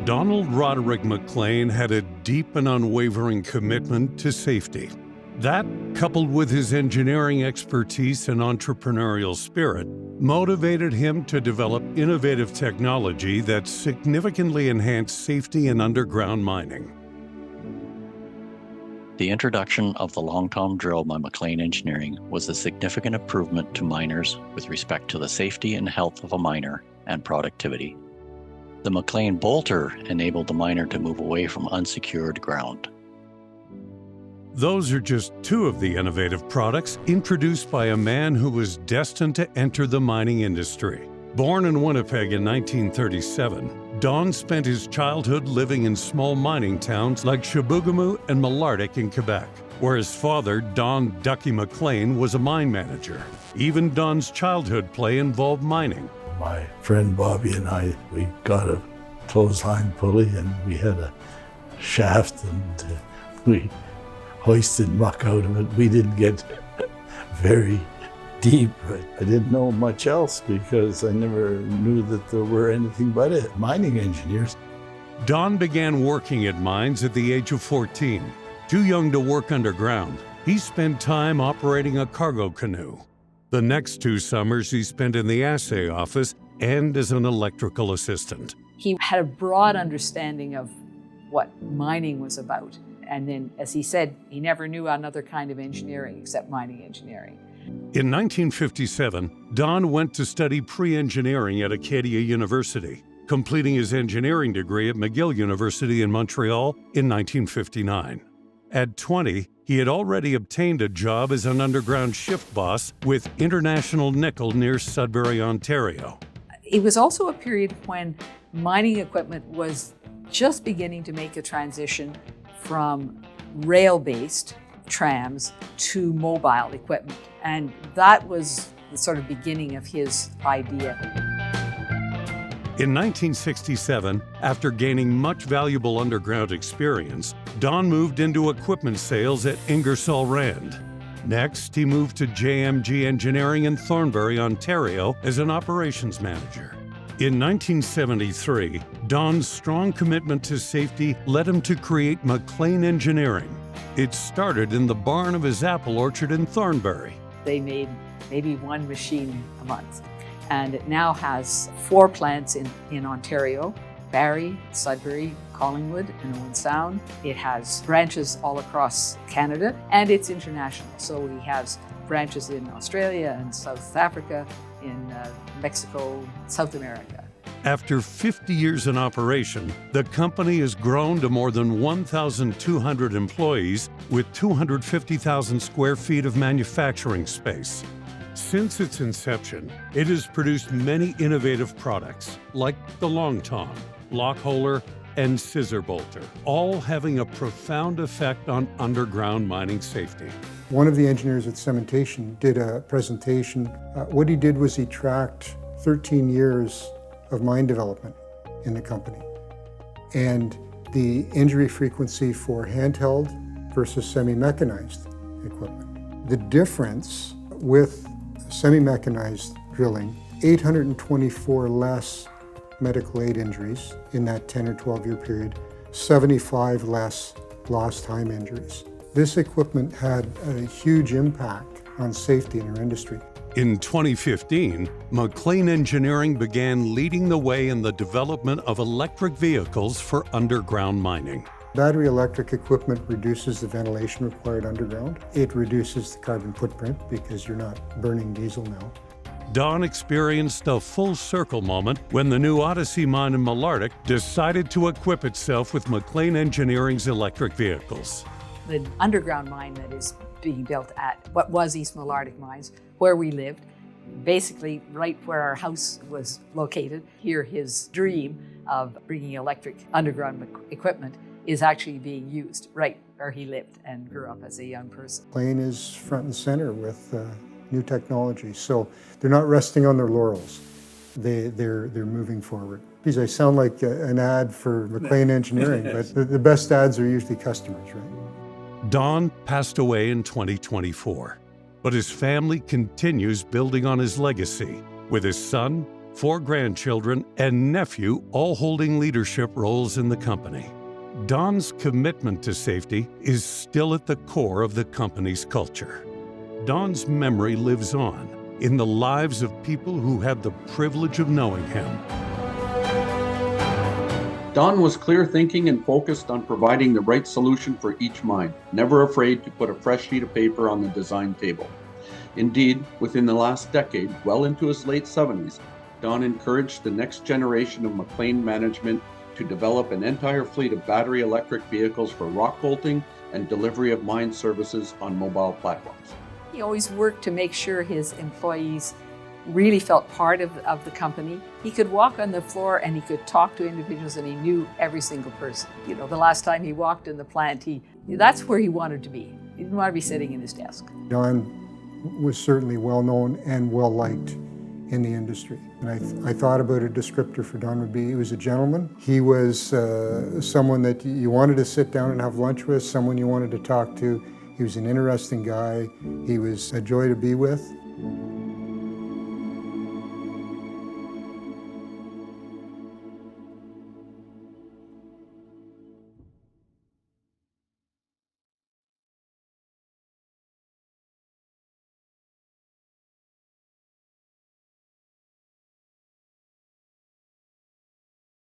Donald Roderick MacLean had a deep and unwavering commitment to safety. That, coupled with his engineering expertise and entrepreneurial spirit, motivated him to develop innovative technology that significantly enhanced safety in underground mining. The introduction of the long-tom drill by MacLean Engineering was a significant improvement to miners with respect to the safety and health of a miner and productivity. The MacLean bolter enabled the miner to move away from unsecured ground. Those are just two of the innovative products introduced by a man who was destined to enter the mining industry. Born in Winnipeg in 1937, Don spent his childhood living in small mining towns like Chibougamau and Malartic in Quebec, where his father, Don Ducky MacLean, was a mine manager. Even Don's childhood play involved mining. My friend Bobby and I, we got a clothesline pulley and we had a shaft and we hoisted muck out of it. We didn't get very deep. I didn't know much else because I never knew that there were anything but mining engineers. Don began working at mines at the age of 14. Too young to work underground, he spent time operating a cargo canoe. The next 2 summers he spent in the assay office and as an electrical assistant. He had a broad understanding of what mining was about. And then, as he said, he never knew another kind of engineering except mining engineering. In 1957, Don went to study pre-engineering at Acadia University, completing his engineering degree at McGill University in Montreal in 1959. At 20, he had already obtained a job as an underground shift boss with International Nickel near Sudbury, Ontario. It was also a period when mining equipment was just beginning to make a transition from rail-based trams to mobile equipment. And that was the sort of beginning of his idea. In 1967, after gaining much valuable underground experience, Don moved into equipment sales at Ingersoll Rand. Next, he moved to JMG Engineering in Thornbury, Ontario as an operations manager. In 1973, Don's strong commitment to safety led him to create MacLean Engineering. It started in the barn of his apple orchard in Thornbury. They made maybe 1 machine a month. And it now has 4 plants in Ontario: Barrie, Sudbury, Collingwood, and Owen Sound. It has branches all across Canada, and it's international. So he has branches in Australia and South Africa, in Mexico, South America. After 50 years in operation, the company has grown to more than 1,200 employees with 250,000 square feet of manufacturing space. Since its inception, it has produced many innovative products like the Long Tom, Lock Holder, and Scissor Bolter, all having a profound effect on underground mining safety. One of the engineers at Cementation did a presentation. What he did was he tracked 13 years of mine development in the company and the injury frequency for handheld versus semi-mechanized equipment. The difference with semi-mechanized drilling, 824 less medical aid injuries in that 10 or 12 year period, 75 less lost time injuries. This equipment had a huge impact on safety in our industry. In 2015, MacLean Engineering began leading the way in the development of electric vehicles for underground mining. Battery electric equipment reduces the ventilation required underground. It reduces the carbon footprint because you're not burning diesel now. Don experienced a full circle moment when the new Odyssey mine in Malartic decided to equip itself with MacLean Engineering's electric vehicles. The underground mine that is being built at what was East Malartic Mines, where we lived, basically right where our house was located. Here his dream of bringing electric underground equipment is actually being used right where he lived and grew up as a young person. MacLean is front and center with new technology, so they're not resting on their laurels. They're moving forward. Geez, I sound like an ad for MacLean Engineering, but the best ads are usually customers, right? Don passed away in 2024, but his family continues building on his legacy with his son, 4 grandchildren, and nephew, all holding leadership roles in the company. Don's commitment to safety is still at the core of the company's culture. Don's memory lives on in the lives of people who had the privilege of knowing him. Don was clear thinking and focused on providing the right solution for each mine, never afraid to put a fresh sheet of paper on the design table. Indeed, within the last decade, well into his late 70s, Don encouraged the next generation of MacLean management to develop an entire fleet of battery electric vehicles for rock bolting and delivery of mine services on mobile platforms. He always worked to make sure his employees really felt part of the company. He could walk on the floor and he could talk to individuals and he knew every single person. You know, the last time he walked in the plant, that's where he wanted to be. He didn't want to be sitting in his desk. Don was certainly well known and well liked in the industry. And I thought about a descriptor for Don would be, he was a gentleman. He was someone that you wanted to sit down and have lunch with, someone you wanted to talk to. He was an interesting guy. He was a joy to be with.